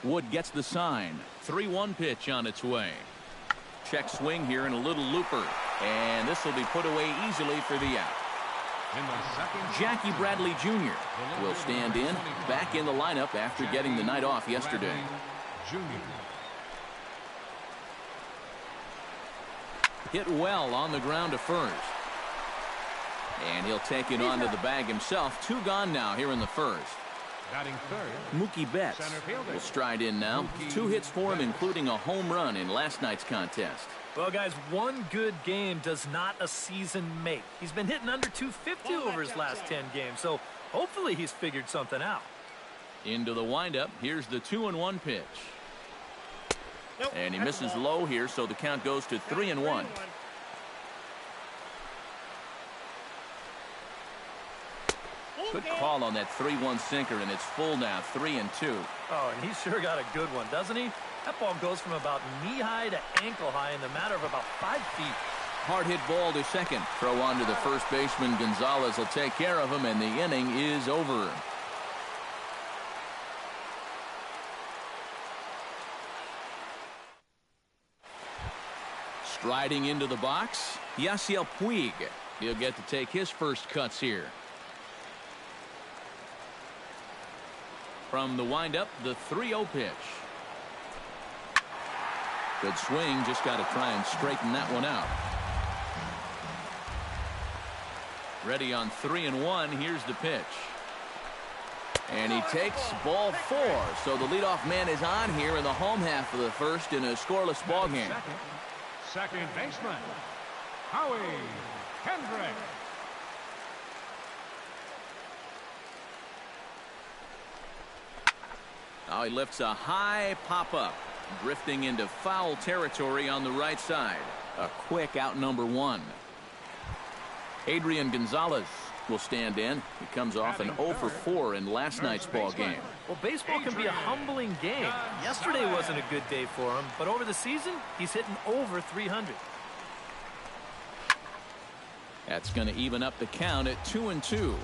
Wood gets the sign. 3-1 pitch on its way. Check swing here and a little looper. And this will be put away easily for the out. Jackie Bradley Jr. will stand in, back in the lineup after getting the night off yesterday. Hit well on the ground to first. And he'll take it onto the bag himself. 2 gone now here in the first. Batting third, Mookie Betts will stride in now. 2 hits for him, including a home run in last night's contest. Well, guys, one good game does not a season make. He's been hitting under 250 over his last 10 games, so hopefully he's figured something out. Into the windup. Here's the 2-1 pitch. And he misses low here, so the count goes to 3-1. Good call on that 3-1 sinker, and it's full now, 3-2. Oh, and he's sure got a good one, doesn't he? That ball goes from about knee-high to ankle-high in the matter of about 5 feet. Hard hit ball to second. Throw on to the first baseman. Gonzalez will take care of him, and the inning is over. Striding into the box, Yasiel Puig. He'll get to take his first cuts here. From the windup, the 3-0 pitch. Good swing, just got to try and straighten that one out. Ready on 3-1, here's the pitch. And he takes ball 4, so the leadoff man is on here in the home half of the first in a scoreless ball game. Second baseman, Howie Kendrick. Now he lifts a high pop-up, drifting into foul territory on the right side. A quick out number 1. Adrian Gonzalez will stand in. He comes off an 0 for 4 in last night's ball game. Well, baseball can be a humbling game. Yesterday wasn't a good day for him, but over the season, he's hitting over 300. That's going to even up the count at 2-2.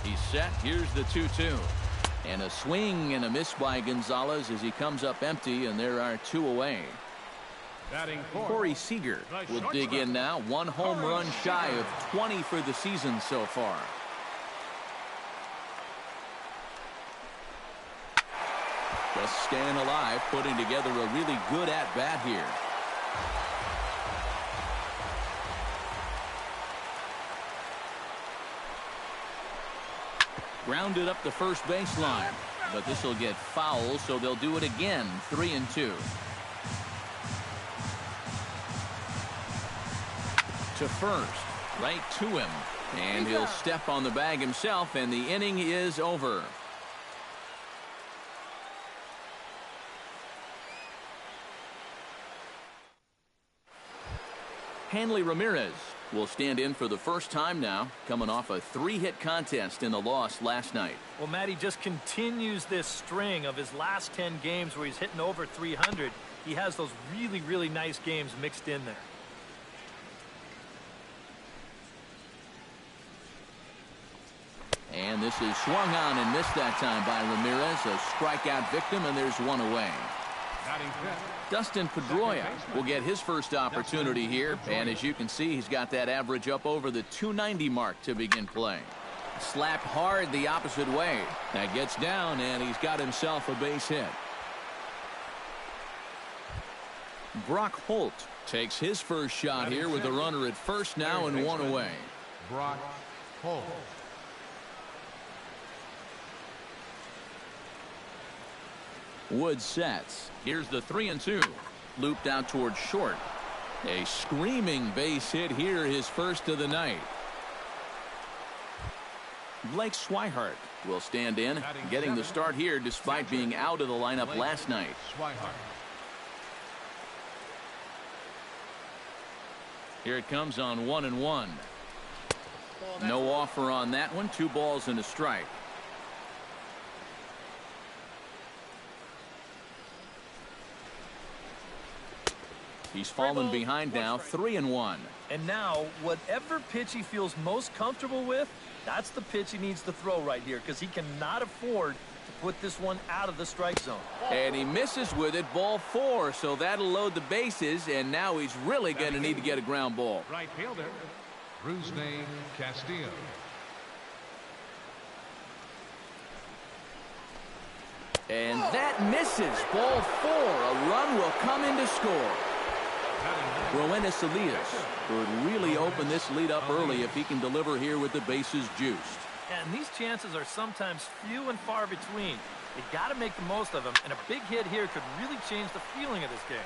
He's set. Here's the 2-2. And a swing and a miss by Gonzalez as he comes up empty, and there are 2 away. Corey Seager will dig in now. 1 home run shy of 20 for the season so far. Just staying alive, putting together a really good at-bat here. Grounded up the first baseline, but this will get foul, so they'll do it again. 3-2. To first, right to him, and he'll step on the bag himself, and the inning is over. Hanley Ramirez will stand in for the first time now, coming off a 3-hit contest in the loss last night. Well, Matty just continues this string of his last 10 games where he's hitting over 300. He has those really, really nice games mixed in there. And this is swung on and missed that time by Ramirez. A strikeout victim, and there's 1 away. Dustin Pedroia will get his first opportunity here, and as you can see, he's got that average up over the 290 mark to begin play. Slapped hard the opposite way. That gets down, and he's got himself a base hit. Brock Holt takes his first shot here with a runner at first now and 1 away. Brock Holt. Wood sets. Here's the 3-2. Looped out towards short. A screaming base hit here, his first of the night. Blake Swihart will stand in, getting the start here despite being out of the lineup last night. Here it comes on 1-1. No offer on that one. 2 balls and a strike. He's fallen behind now, 3-1. And now, whatever pitch he feels most comfortable with, that's the pitch he needs to throw right here, because he cannot afford to put this one out of the strike zone. And he misses with it, ball 4, so that'll load the bases, and now he's really going to need to get a ground ball. Right fielder, Rusney Castillo. And that misses, ball 4. A run will come in to score. Roenis Elias could really open this lead up early if he can deliver here with the bases juiced. And these chances are sometimes few and far between. You got to make the most of them, and a big hit here could really change the feeling of this game.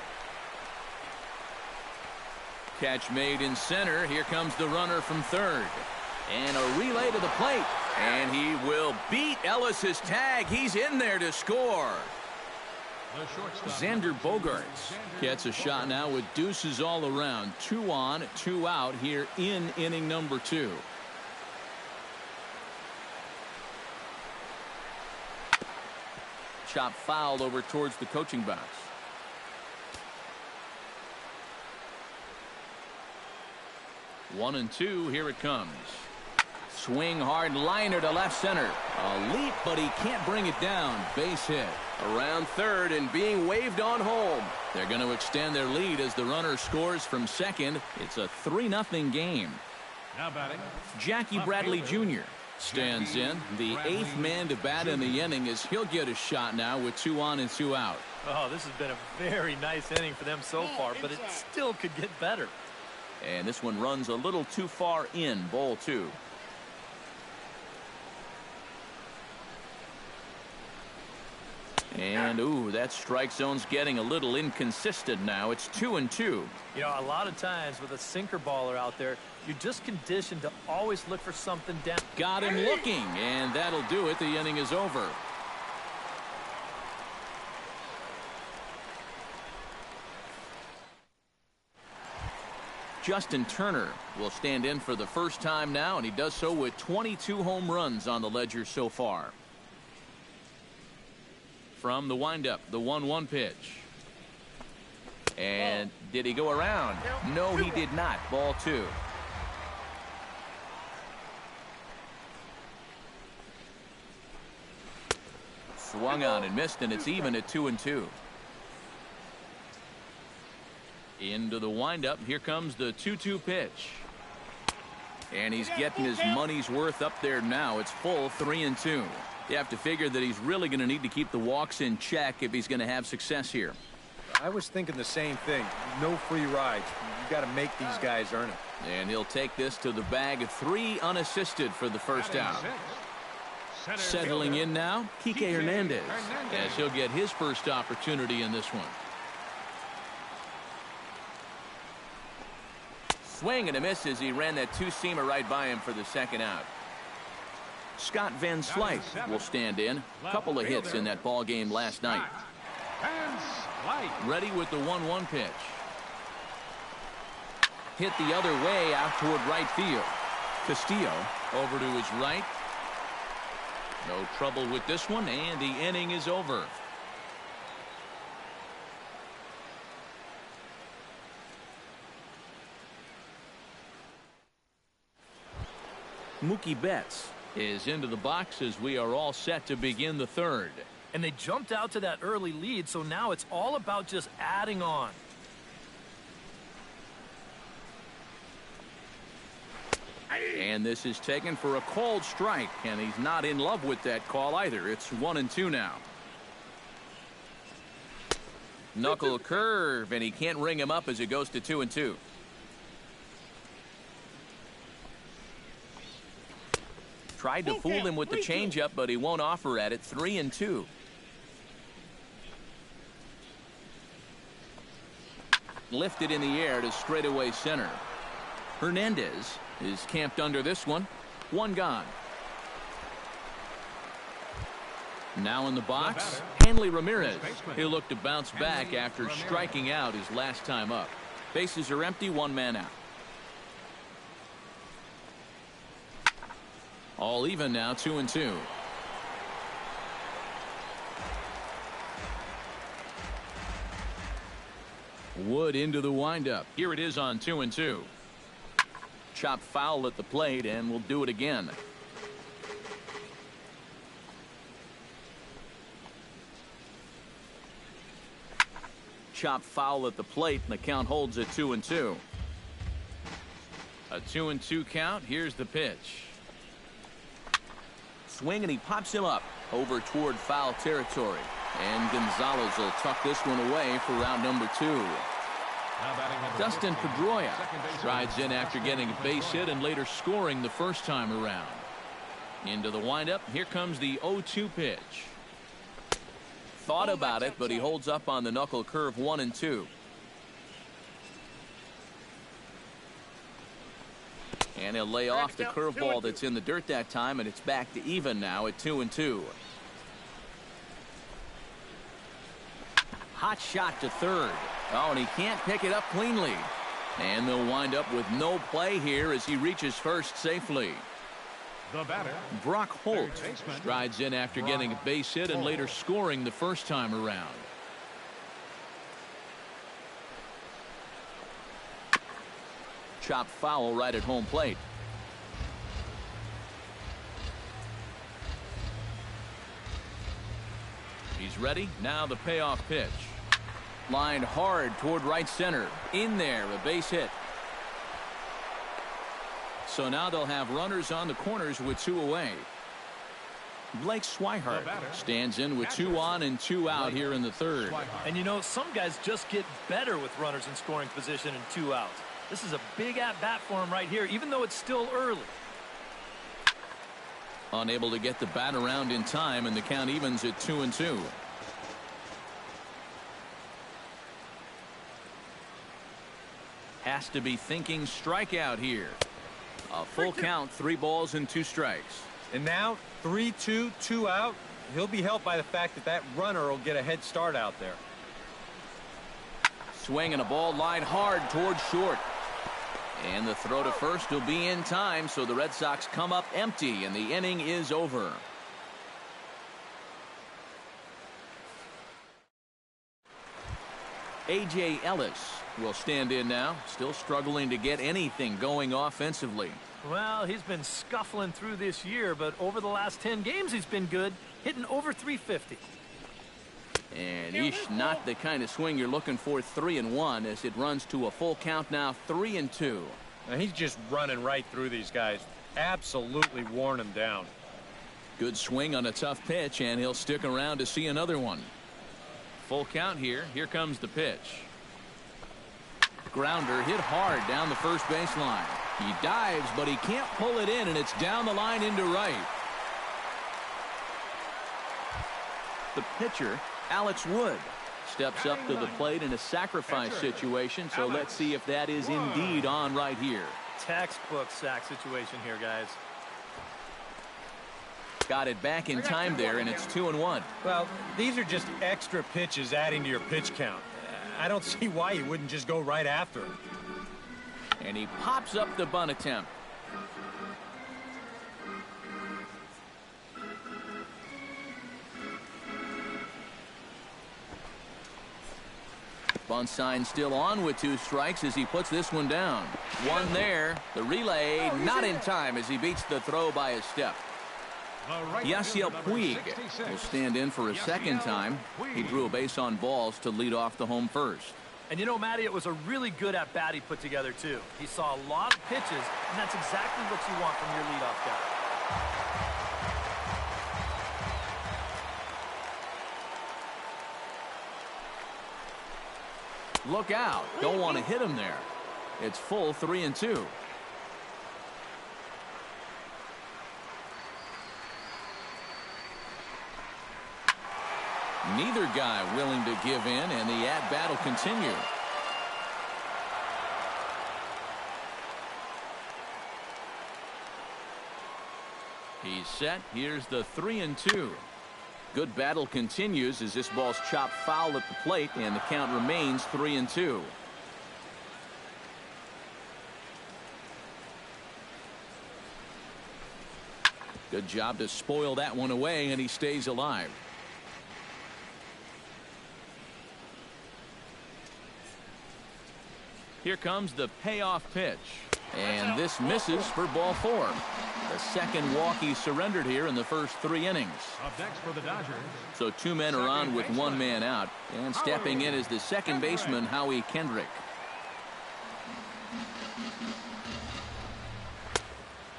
Catch made in center. Here comes the runner from third. And a relay to the plate. And he will beat Ellis's tag. He's in there to score. Xander Bogaerts gets a shot now with deuces all around. 2 on, 2 out here in inning number 2. Chop fouled over towards the coaching box. One and 2. Here it comes. Swing hard liner to left center. A leap, but he can't bring it down. Base hit. Around third and being waved on home. They're going to extend their lead as the runner scores from second. It's a 3-0 game. Now batting, Jackie Bradley Jr. stands in. The 8th man to bat in the inning as he'll get a shot now with 2 on and 2 out. Oh, this has been a very nice inning for them so far, but it still could get better. And this one runs a little too far in, ball 2. And, ooh, that strike zone's getting a little inconsistent now. It's 2 and 2. You know, a lot of times with a sinker baller out there, you're just conditioned to always look for something down. Got him looking, and that'll do it. The inning is over. Justin Turner will stand in for the first time now, and he does so with 22 home runs on the ledger so far. From the windup, the 1-1 pitch. And did he go around? No, he did not. Ball 2. Swung on and missed, and it's even at 2 and 2. Into the windup. Here comes the 2-2 pitch. And he's getting his money's worth up there now. It's full, 3 and 2. You have to figure that he's really going to need to keep the walks in check if he's going to have success here. I was thinking the same thing. No free rides. You got to make these guys earn it. And he'll take this to the bag. 3 unassisted for the first out. Settling in now, Kike Hernandez, as he'll get his first opportunity in this one. Swing and a miss as he ran that 2-seamer right by him for the second out. Scott Van Slyke will stand in. A couple of hits in that ball game last night. Ready with the 1-1 pitch. Hit the other way out toward right field. Castillo over to his right. No trouble with this one, and the inning is over. Mookie Betts is into the box as we are all set to begin the third. And they jumped out to that early lead, so now it's all about just adding on. And this is taken for a called strike, and he's not in love with that call either. It's 1 and 2 now. Knuckle curve, and he can't ring him up as it goes to 2 and 2. Tried to fool him with the changeup, but he won't offer at it. 3 and 2. Lifted in the air to straightaway center. Hernandez is camped under this one. 1 gone. Now in the box, Hanley Ramirez. He'll look to bounce back after striking out his last time up. Bases are empty, 1 man out. All even now, 2 and 2. Wood into the windup. Here it is on 2-2. Chop foul at the plate, and we'll do it again. Chop foul at the plate, and the count holds at 2-2. A 2-2 count. Here's the pitch. Swing, and he pops him up over toward foul territory. And Gonzalez will tuck this one away for round number 2. Dustin Pedroia strides in after getting a base hit and later scoring the first time around. Into the windup. Here comes the 0-2 pitch. Thought about it, but he holds up on the knuckle curve 1-2. And he'll lay off the curveball that's in the dirt that time, and it's back to even now at 2-2. Hot shot to third. Oh, and he can't pick it up cleanly. And they'll wind up with no play here as he reaches first safely. The batter, Brock Holt strides in after getting a base hit and later scoring the first time around. Chop foul right at home plate. He's ready. Now the payoff pitch. Lined hard toward right center. In there, a base hit. So now they'll have runners on the corners with 2 away. Blake Swihart stands in with 2 on and 2 out here in the third. And you know, some guys just get better with runners in scoring position and 2 outs. This is a big at-bat for him right here, even though it's still early. Unable to get the bat around in time, and the count evens at 2-2. Has to be thinking strikeout here. A full count, 3 balls and 2 strikes. And now 3-2, 2 out. He'll be helped by the fact that that runner will get a head start out there. Swing and a ball lined hard towards short. And the throw to first will be in time, so the Red Sox come up empty, and the inning is over. A.J. Ellis will stand in now, still struggling to get anything going offensively. Well, he's been scuffling through this year, but over the last 10 games he's been good, hitting over 350. And not the kind of swing you're looking for. 3-1 as it runs to a full count now, 3-2. Now he's just running right through these guys, absolutely worn them down. Good swing on a tough pitch, and he'll stick around to see another one. Full count here. Here comes the pitch. Grounder hit hard down the first baseline. He dives, but he can't pull it in, and it's down the line into right. The pitcher, Alex Wood, steps up to the plate in a sacrifice situation, so let's see if that is indeed on right here. Textbook sack situation here, guys. Got it back in time there, and it's 2-1. Well, these are just extra pitches adding to your pitch count. I don't see why you wouldn't just go right after him. And he pops up the bunt attempt. Bunt sign still on with 2 strikes as he puts this one down. One there. The relay not in time as he beats the throw by a step. Yasiel Puig will stand in for a second time. He drew a base on balls to lead off the home first. And you know, Matty, it was a really good at-bat he put together, too. He saw a lot of pitches, and that's exactly what you want from your leadoff guy. Look out. Don't want to hit him there. It's full 3-2. Neither guy willing to give in, and the at-bat will continue. He's set. Here's the 3-2. Good battle continues as this ball's chopped foul at the plate, and the count remains 3-2. Good job to spoil that one away, and he stays alive. Here comes the payoff pitch. And this misses for ball 4. The second walk he surrendered here in the first 3 innings. Up next for the Dodgers. So 2 men are on with 1 man out. And stepping in is the second baseman, Howie Kendrick.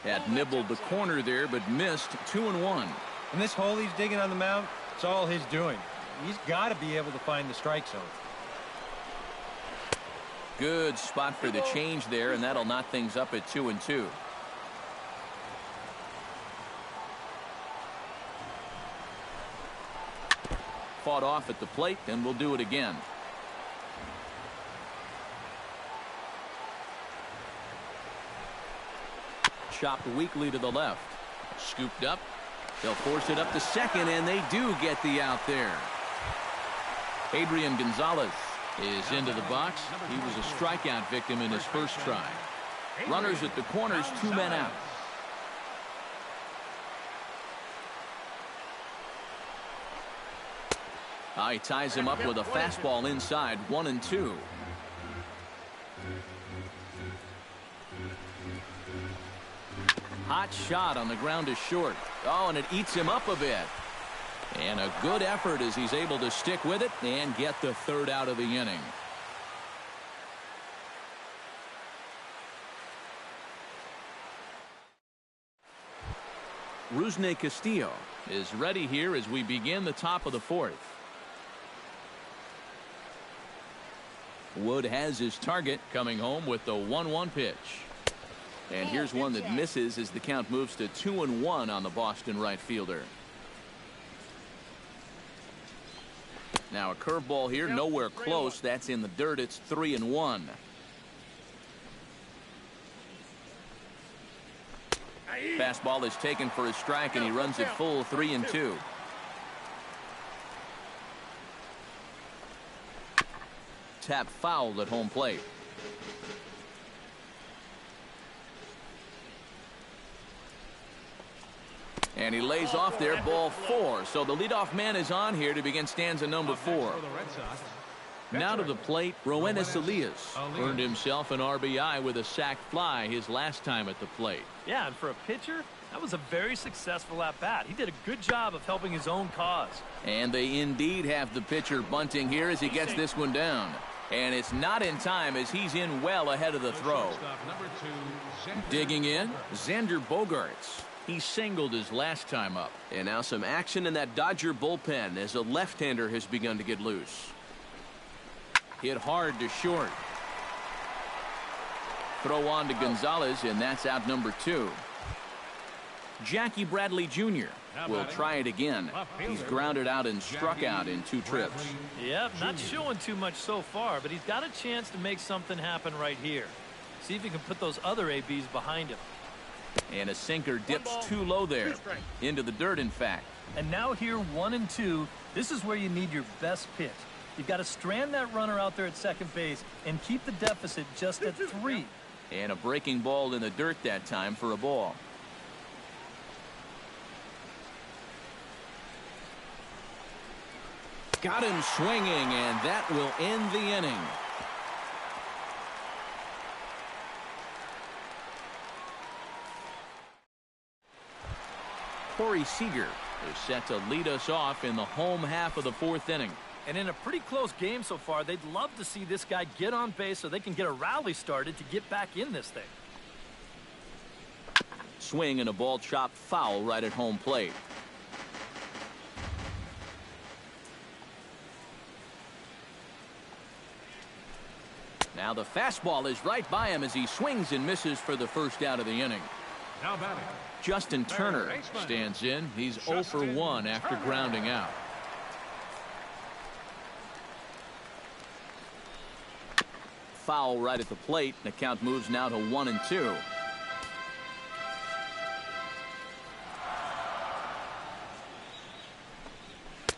Had nibbled the corner there, but missed 2-1. And this hole he's digging on the mound, it's all his doing. He's got to be able to find the strike zone. Good spot for the change there, and that'll knot things up at 2-2. Fought off at the plate, and we'll do it again. Chopped weakly to the left. Scooped up. They'll force it up to second, and they do get the out there. Adrian Gonzalez is into the box. He was a strikeout victim in his first try. Runners at the corners, 2 men out. He ties him up with a fastball inside, 1-2. Hot shot on the ground to short. Oh, and it eats him up a bit. And a good effort as he's able to stick with it and get the 3rd out of the inning. Rusney Castillo is ready here as we begin the top of the 4th. Wood has his target, coming home with the 1-1 pitch. And here's one that misses as the count moves to 2-1 on the Boston right fielder. Now a curveball here, nowhere close. That's in the dirt. It's 3-1. Fastball is taken for a strike, and he runs it full, 3-2. Tap fouled at home plate. And he lays off there, ball 4. So the leadoff man is on here to begin stanza number 4. Now to the plate, Roenis Elias earned himself an RBI with a sac fly his last time at the plate. Yeah, and for a pitcher, that was a very successful at-bat. He did a good job of helping his own cause. And they indeed have the pitcher bunting here as he gets this one down. And it's not in time as he's in well ahead of the throw. Digging in, Xander Bogaerts. He singled his last time up. And now some action in that Dodger bullpen as a left-hander has begun to get loose. Hit hard to short. Throw on to Gonzalez, and that's out number 2. Jackie Bradley Jr. will try it again. He's grounded out and struck out in 2 trips. Yep, not showing too much so far, but he's got a chance to make something happen right here. See if he can put those other ABs behind him. And a sinker dips too low there. Into the dirt, in fact. And now here, 1-2. This is where you need your best pitch. You've got to strand that runner out there at second base and keep the deficit just at 3. And a breaking ball in the dirt that time for a ball. Got him swinging, and that will end the inning. Corey Seager is set to lead us off in the home half of the 4th inning. And in a pretty close game so far, they'd love to see this guy get on base so they can get a rally started to get back in this thing. Swing and a ball chopped foul right at home plate. Now the fastball is right by him as he swings and misses for the 1st out of the inning. Now batting, Justin Turner stands in. He's 0 for 1 after grounding out. Foul right at the plate. The count moves now to 1-2.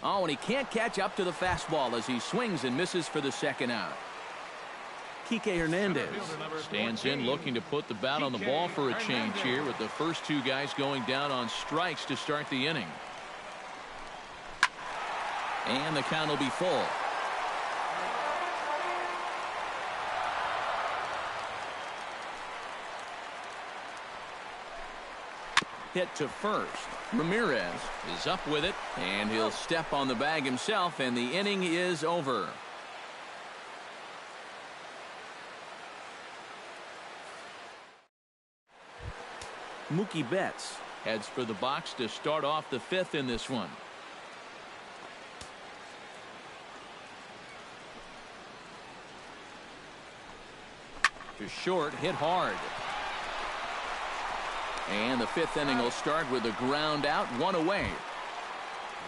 Oh, and he can't catch up to the fastball as he swings and misses for the 2nd out. Kike Hernandez stands in, looking to put the bat on the ball for a change here, with the first 2 guys going down on strikes to start the inning. And the count will be full. hit to first. Ramirez is up with it, and he'll step on the bag himself, and the inning is over. Mookie Betts heads for the box to start off the fifth in this one. To short, hit hard. And the fifth inning will start with a ground out, one away.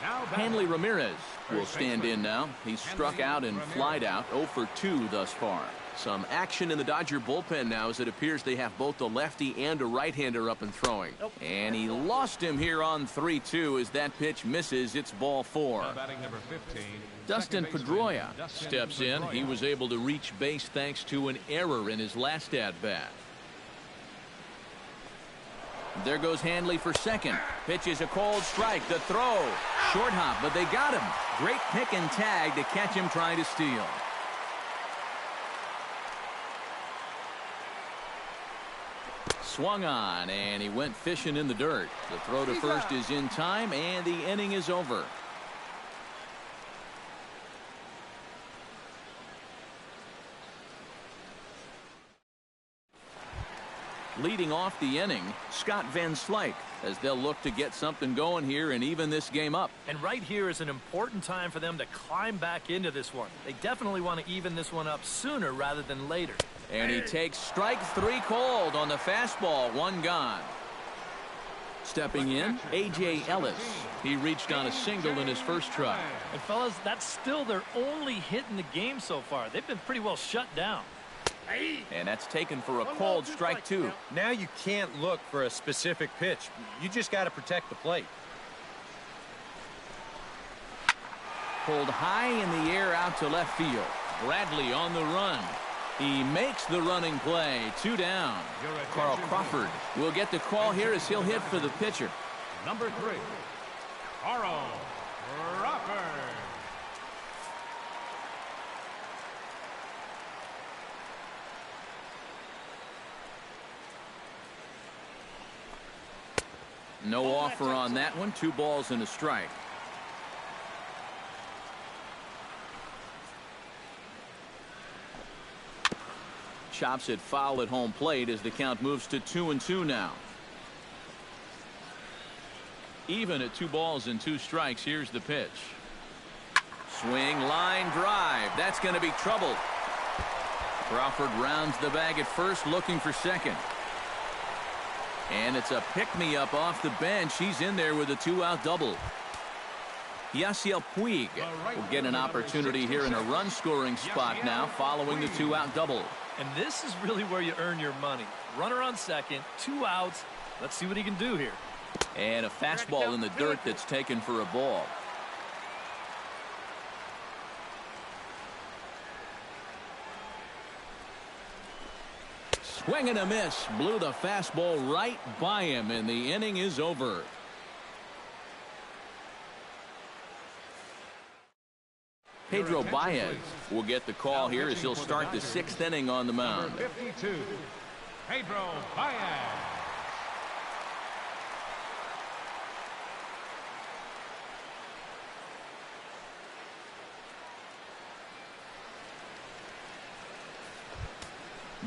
Hanley Ramirez will stand in now. He's struck out and flied out, 0 for 2 thus far. Some action in the Dodger bullpen now, as it appears they have both a lefty and a right-hander up and throwing. And he lost him here on 3-2 as that pitch misses. It's ball 4. Dustin Pedroia steps in. He was able to reach base thanks to an error in his last at-bat. There goes Hanley for second. Pitch is a cold strike. The throw. Short hop, but they got him. Great pick and tag to catch him trying to steal. Swung on, and he went fishing in the dirt. The throw to first is in time, and the inning is over. Leading off the inning, Scott Van Slyke, as they'll look to get something going here and even this game up. And right here is an important time for them to climb back into this one. They definitely want to even this one up sooner rather than later. And he takes strike 3 cold on the fastball, 1 gone. Stepping in, A.J. Ellis. He reached on a single in his first try. And fellas, that's still their only hit in the game so far. They've been pretty well shut down. And that's taken for a cold strike 2. Now you can't look for a specific pitch. You just got to protect the plate. Pulled high in the air out to left field. Bradley on the run. He makes the running play. 2 down. Carl Crawford will get the call here as he'll hit for the pitcher. Number 3, Carl Crawford. No offer on that one. 2 balls and a strike. Chops it foul at home plate as the count moves to 2-2 now. Even at 2 balls and 2 strikes. Here's the pitch. Swing, line drive. That's going to be trouble. Crawford rounds the bag at first, looking for second. And it's a pick-me-up off the bench. He's in there with a 2-out double. Yasiel Puig will get an opportunity here in a run-scoring spot now following the 2-out double. And this is really where you earn your money. Runner on second, 2 outs. Let's see what he can do here. And a fastball in the dirt that's taken for a ball. Swing and a miss. Blew the fastball right by him, and the inning is over. Pedro Baez will get the call here as he'll start the 6th inning on the mound. Number 52, Pedro Baez.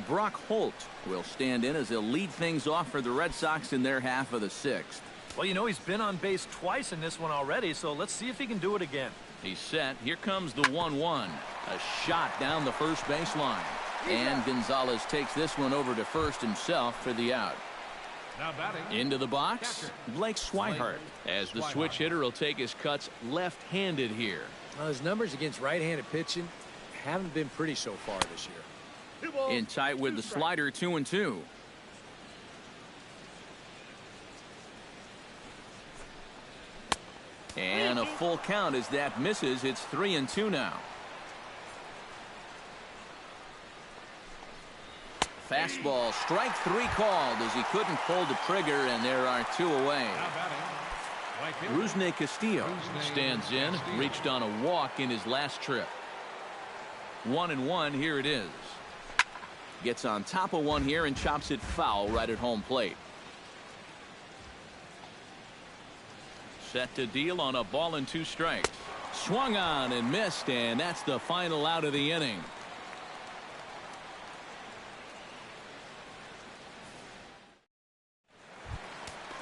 Brock Holt will stand in as he'll lead things off for the Red Sox in their half of the 6th. Well, you know, he's been on base twice in this one already, so let's see if he can do it again. He's set. Here comes the 1-1. A shot down the first baseline. And Gonzalez takes this one over to first himself for the out. Now batting. Into the box, Blake Swihart, as the switch hitter will take his cuts left-handed here. Well, his numbers against right-handed pitching haven't been pretty so far this year. In tight with the slider, 2-2. And a full count as that misses. It's 3-2 now. Fastball, strike 3 called as he couldn't pull the trigger, and there are 2 away. Rusney Castillo stands in, reached on a walk in his last trip. 1-1, here it is. Gets on top of one here and chops it foul right at home plate. Set to deal on a ball and 2 strikes. Swung on and missed, and that's the final out of the inning.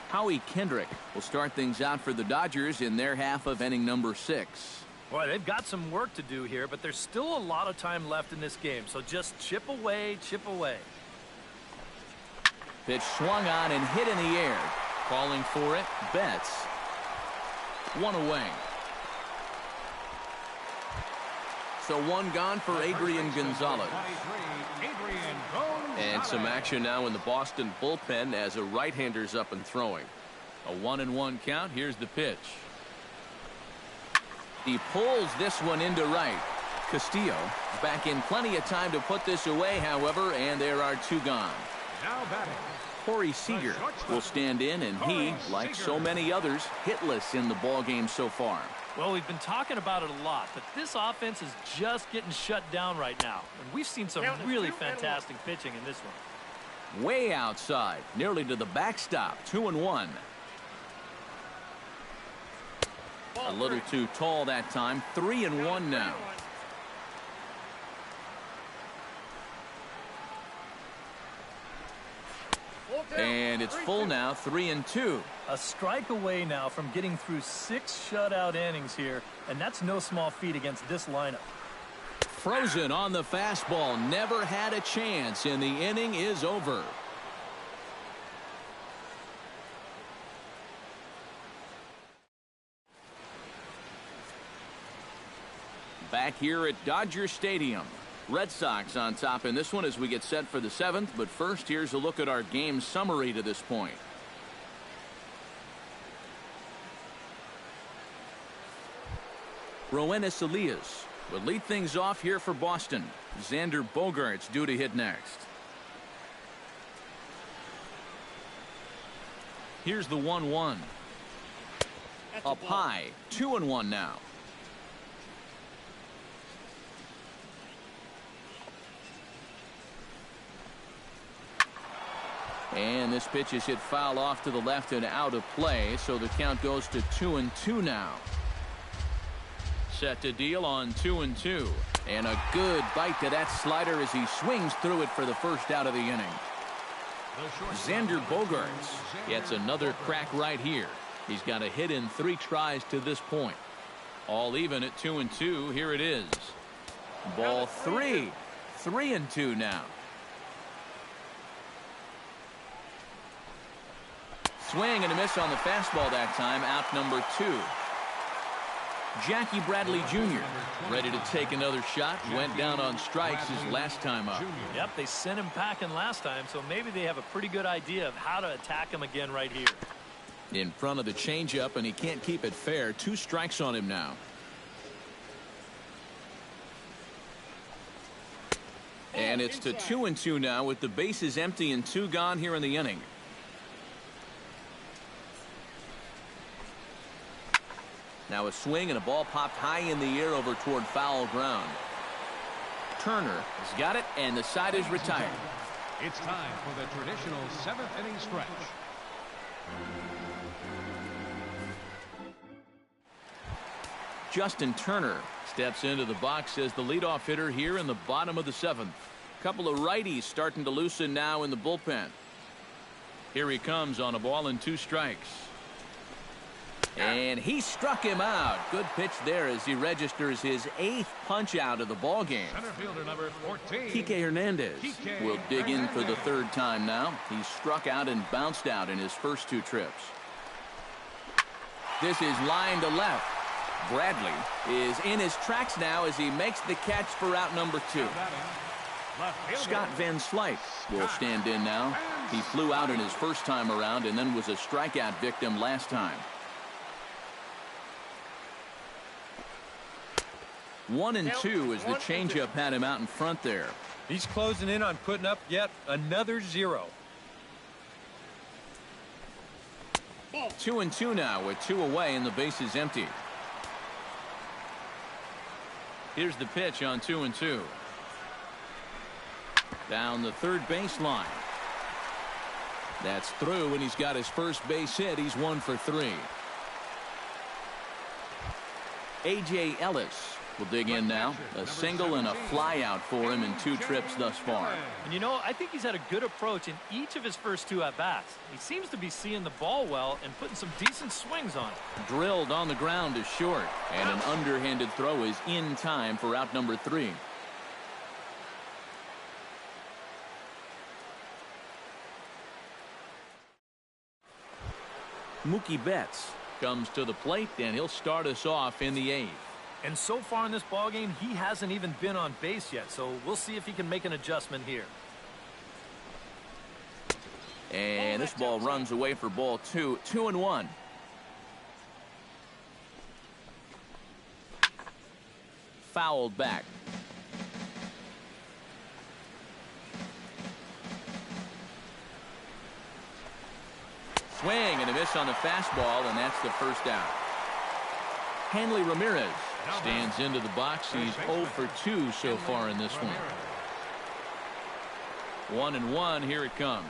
Howie Kendrick will start things out for the Dodgers in their half of inning number 6. Boy, they've got some work to do here, but there's still a lot of time left in this game, so just chip away, chip away. Pitch swung on and hit in the air. Calling for it, Betts. 1 away. So 1 gone for Adrian Gonzalez. And some action now in the Boston bullpen as a right-hander's up and throwing. A 1-1 count. Here's the pitch. He pulls this one into right. Castillo back in plenty of time to put this away, however, and there are 2 gone. Now batting. Corey Seager will stand in, and he, like so many others, hitless in the ballgame so far. Well, we've been talking about it a lot, but this offense is just getting shut down right now. And we've seen some really fantastic pitching in this one. Way outside, nearly to the backstop. 2-1. A little too tall that time. 3-1 now. And it's full now. 3-2. A strike away now from getting through 6 shutout innings here, and that's no small feat against this lineup. Frozen on the fastball. Never had a chance, and the inning is over. Back here at Dodger Stadium. Red Sox on top in this one as we get set for the 7th. But first, here's a look at our game summary to this point. Roenis Elias will lead things off here for Boston. Xander Bogaerts due to hit next. Here's the 1-1. Up high. 2-1 now. And this pitch is hit foul off to the left and out of play, so the count goes to 2-2 now. Set to deal on 2-2. And a good bite to that slider as he swings through it for the first out of the inning. Xander Bogaerts gets another crack right here. He's got a hit in 3 tries to this point. All even at 2-2. Here it is. Ball 3. 3-2 now. Swing and a miss on the fastball that time. Out number 2. Jackie Bradley Jr. ready to take another shot. Went down on strikes his last time up. Yep, they sent him packing last time, so maybe they have a pretty good idea of how to attack him again right here. In front of the changeup, and he can't keep it fair. 2 strikes on him now. And it's to 2-2 now with the bases empty and 2 gone here in the inning. Now a swing and a ball popped high in the air over toward foul ground. Turner has got it, and the side is retired. It's time for the traditional 7th inning stretch. Justin Turner steps into the box as the leadoff hitter here in the bottom of the 7th. Couple of righties starting to loosen now in the bullpen. Here he comes on a ball and 2 strikes. And he struck him out. Good pitch there as he registers his 8th punch out of the ball game. Center fielder number 14. Kike Hernandez will dig in for the 3rd time now. He's struck out and bounced out in his first 2 trips. This is line to left. Bradley is in his tracks now as he makes the catch for out number 2. Scott Van Slyke will stand in now. He flew out in his first time around and then was a strikeout victim last time. 1-2 as the changeup had him out in front there. He's closing in on putting up yet another 0. 2-2 now with 2 away and the bases empty. Here's the pitch on 2-2. Down the 3rd baseline. That's through, and he's got his first base hit. He's 1 for 3. A.J. Ellis will dig in now. A single and a fly out for him in 2 trips thus far. And you know, I think he's had a good approach in each of his first 2 at-bats. He seems to be seeing the ball well and putting some decent swings on it. Drilled on the ground is short, and an underhanded throw is in time for out number 3. Mookie Betts comes to the plate, and he'll start us off in the 8th. And so far in this ballgame, he hasn't even been on base yet, so we'll see if he can make an adjustment here. And this ball runs away for ball 2. 2-1. Fouled back. Swing and a miss on the fastball, and that's the first out. Hanley Ramirez stands into the box. He's 0 for 2 so far in this one. 1-1. Here it comes.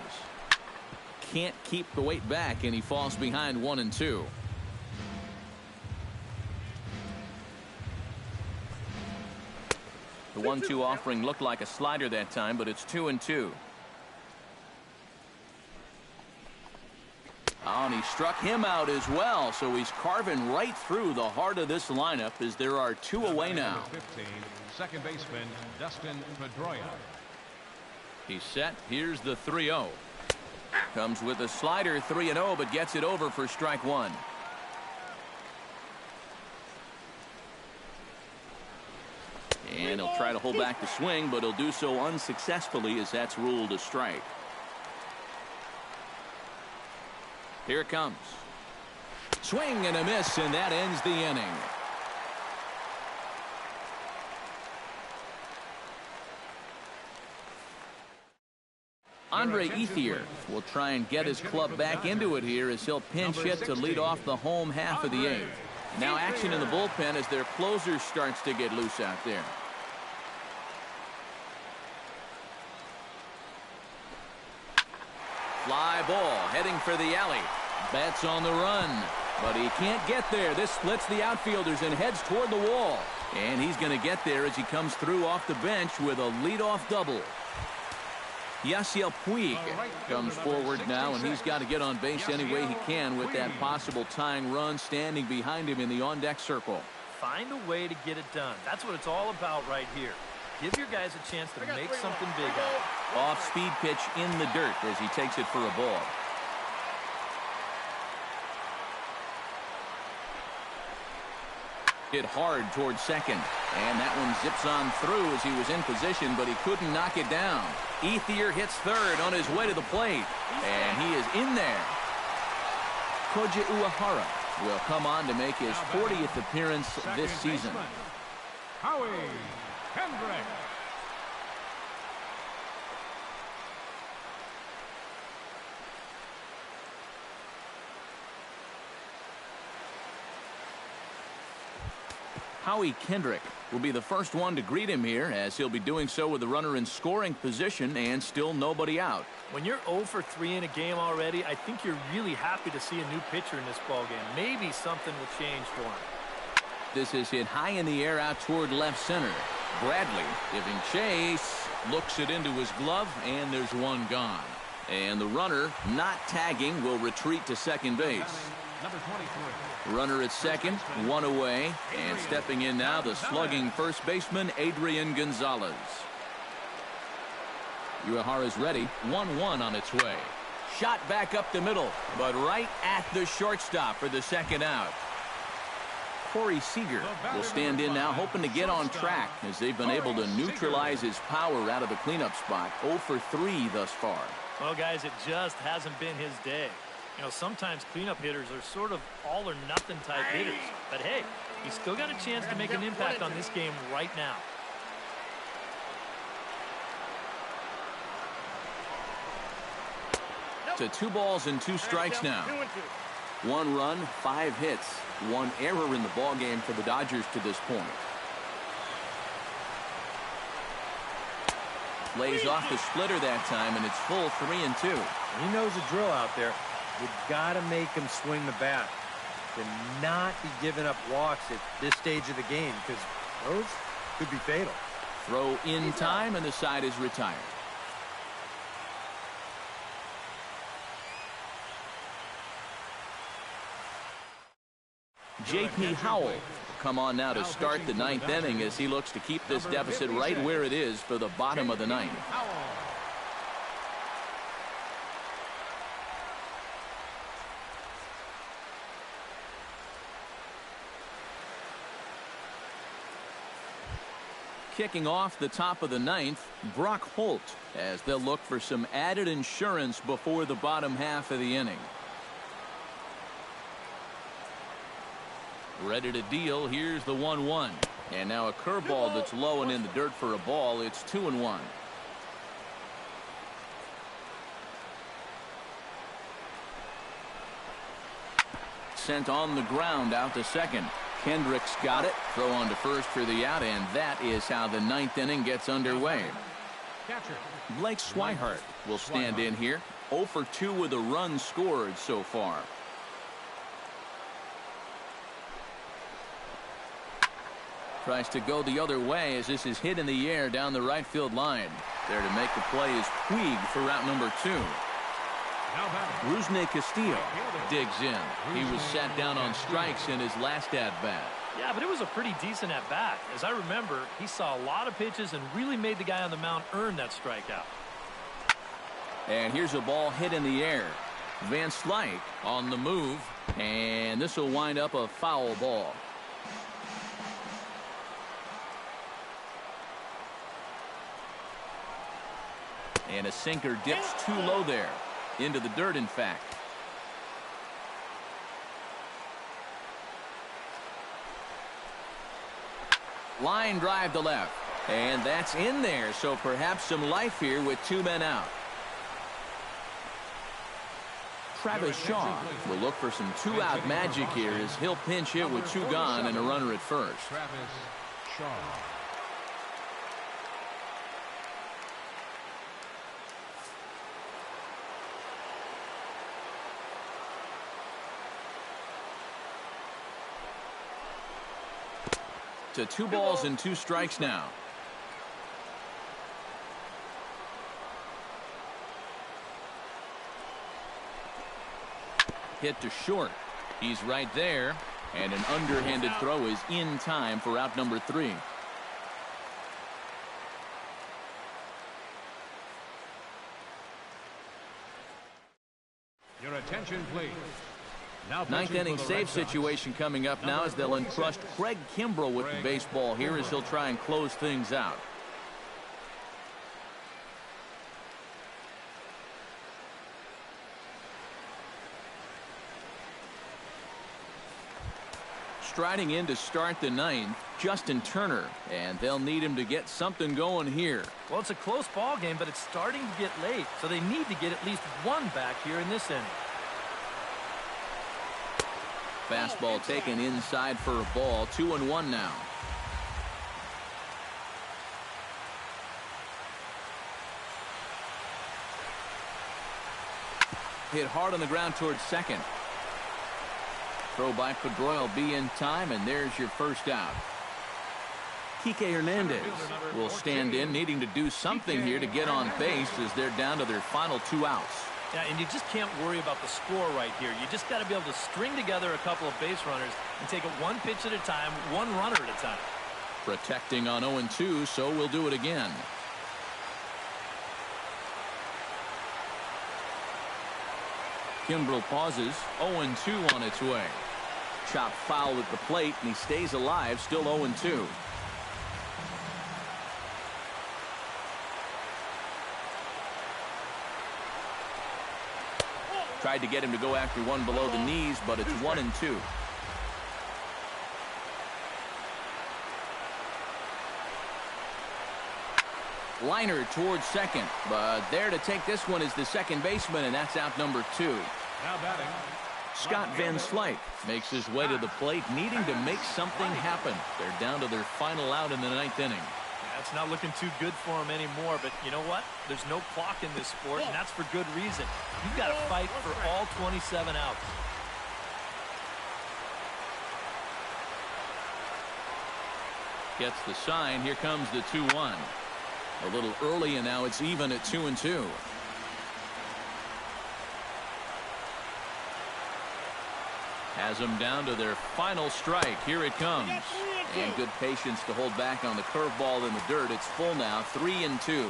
Can't keep the weight back, and he falls behind 1-2. The 1-2 offering looked like a slider that time, but it's 2-2. Oh, and he struck him out as well, so he's carving right through the heart of this lineup as there are 2 away now. 15, second baseman Dustin Pedroia. He's set. Here's the 3-0. Comes with a slider, 3-0, but gets it over for strike 1. And he'll try to hold back the swing, but he'll do so unsuccessfully as that's ruled a strike. Here it comes. Swing and a miss, and that ends the inning. Andre Ethier will try and get his club back into it here as he'll pinch hit to lead off the home half of the 8th. Now action in the bullpen as their closer starts to get loose out there. Fly ball heading for the alley. Betts on the run, but he can't get there. This splits the outfielders and heads toward the wall. And he's going to get there as he comes through off the bench with a leadoff double. Yasiel Puig comes forward now, and he's got to get on base any way he can with that possible tying run standing behind him in the on-deck circle. Find a way to get it done. That's what it's all about right here. Give your guys a chance to make something big out of it. Off-speed pitch in the dirt as he takes it for a ball. Hit hard towards second, and that one zips on through as he was in position, but he couldn't knock it down. Ethier hits third on his way to the plate, and he is in there. Koji Uehara will come on to make his 40th appearance this season. Howie Kendrick. Howie Kendrick will be the first one to greet him here, as he'll be doing so with the runner in scoring position and still nobody out. When you're 0 for 3 in a game already, I think you're really happy to see a new pitcher in this ballgame. Maybe something will change for him. This is hit high in the air out toward left center. Bradley giving chase, looks it into his glove, and there's one gone. And the runner, not tagging, will retreat to second base. Number 23. Runner at second, one away, and stepping in now, the slugging first baseman, Adrian Gonzalez. Uehara's ready, 1-1 on its way. Shot back up the middle, but right at the shortstop for the second out. Corey Seager will stand in now, hoping to get on track as they've been able to neutralize his power out of the cleanup spot. 0 for 3 thus far. Well, guys, it just hasn't been his day. You know, sometimes cleanup hitters are sort of all or nothing type hitters. But hey, he's still got a chance to make an impact on this game right now. To 2 balls and 2 strikes now. 1 run, 5 hits, 1 error in the ball game for the Dodgers to this point. Lays off the splitter that time, and it's full 3-2. He knows the drill out there. You've got to make him swing the bat. to not be giving up walks at this stage of the game, because those could be fatal. Throw in time, and the side is retired. J.P. Howell will come on now to start the ninth inning as he looks to keep this deficit right where it is for the bottom of the ninth. Kicking off the top of the ninth, Brock Holt, as they'll look for some added insurance before the bottom half of the inning. Ready to deal. Here's the 1-1. And now a curveball that's low and in the dirt for a ball. It's 2-1. Sent on the ground out to second. Kendricks got it. Throw on to first for the out, and that is how the ninth inning gets underway. Blake Swihart will stand in here. 0 for 2 with a run scored so far. Tries to go the other way as this is hit in the air down the right field line. There to make the play is Puig for route number 2. Rusney Castillo digs in. He was sat down on strikes in his last at-bat. Yeah, but it was a pretty decent at-bat. As I remember, he saw a lot of pitches and really made the guy on the mound earn that strikeout. And here's a ball hit in the air. Van Slyke on the move, and this will wind up a foul ball. And a sinker dips too low there. Into the dirt, in fact. Line drive to left. And that's in there, so perhaps some life here with 2 men out. Travis Shaw will look for some 2-out magic here as he'll pinch hit with 2 gone and a runner at first. Travis Shaw. To 2 balls and 2 strikes now. Hit to short. He's right there, and an underhanded throw is in time for out number 3. Your attention, please. Ninth inning save situation coming up now as they'll entrust Craig Kimbrell with the baseball here as he'll try and close things out. Striding in to start the ninth, Justin Turner, and they'll need him to get something going here. Well, it's a close ball game, but it's starting to get late, so they need to get at least 1 back here in this inning. Fastball taken inside for a ball. 2-1 now. Hit hard on the ground towards second. Throw by Pedroia will be in time, and there's your first out. Kike Hernandez will stand in, needing to do something here to get on base as they're down to their final 2 outs. Yeah, and you just can't worry about the score right here. You just got to be able to string together a couple of base runners and take it 1 pitch at a time, 1 runner at a time. Protecting on 0-2, so we'll do it again. Kimbrell pauses. 0-2 on its way. Chop foul at the plate, and he stays alive, still 0-2. Tried to get him to go after one below the knees, but it's 1-2. Liner towards second, but there to take this one is the second baseman, and that's out number 2. Now batting, Scott Van Slyke makes his way to the plate, needing to make something happen. They're down to their final out in the ninth inning. Yeah, it's not looking too good for him anymore, but you know what? There's no clock in this sport, and that's for good reason. You've got to fight for all 27 outs. Gets the sign. Here comes the 2-1. A little early, and now it's even at 2-2. Has them down to their final strike. Here it comes. And good patience to hold back on the curveball in the dirt. It's full now, 3-2.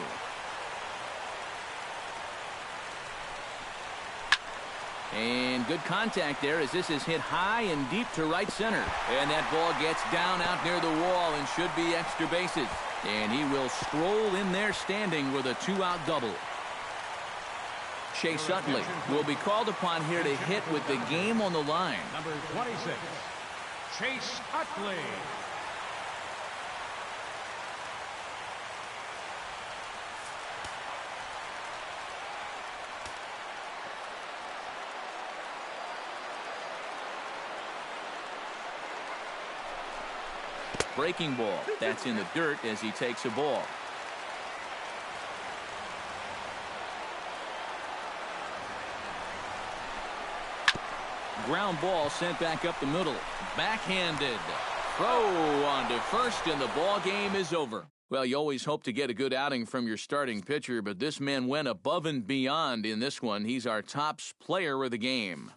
And good contact there as this is hit high and deep to right center. And that ball gets down out near the wall and should be extra bases. And he will stroll in there standing with a 2-out double. Chase Utley will be called upon here to hit with the game on the line. Number 26, Chase Utley. Breaking ball. That's in the dirt as he takes a ball. Ground ball sent back up the middle. Backhanded. Throw on to first, and the ball game is over. Well, you always hope to get a good outing from your starting pitcher, but this man went above and beyond in this one. He's our top player of the game.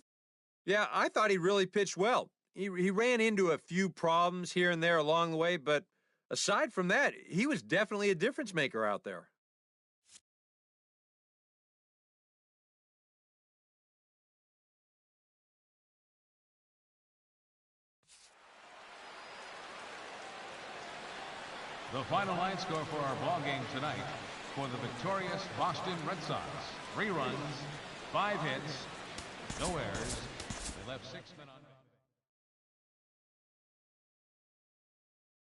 Yeah, I thought he really pitched well. He ran into a few problems here and there along the way, but aside from that, he was definitely a difference maker out there. The final line score for our ball game tonight for the victorious Boston Red Sox: 3 runs, 5 hits, no errors. They left 6 men on.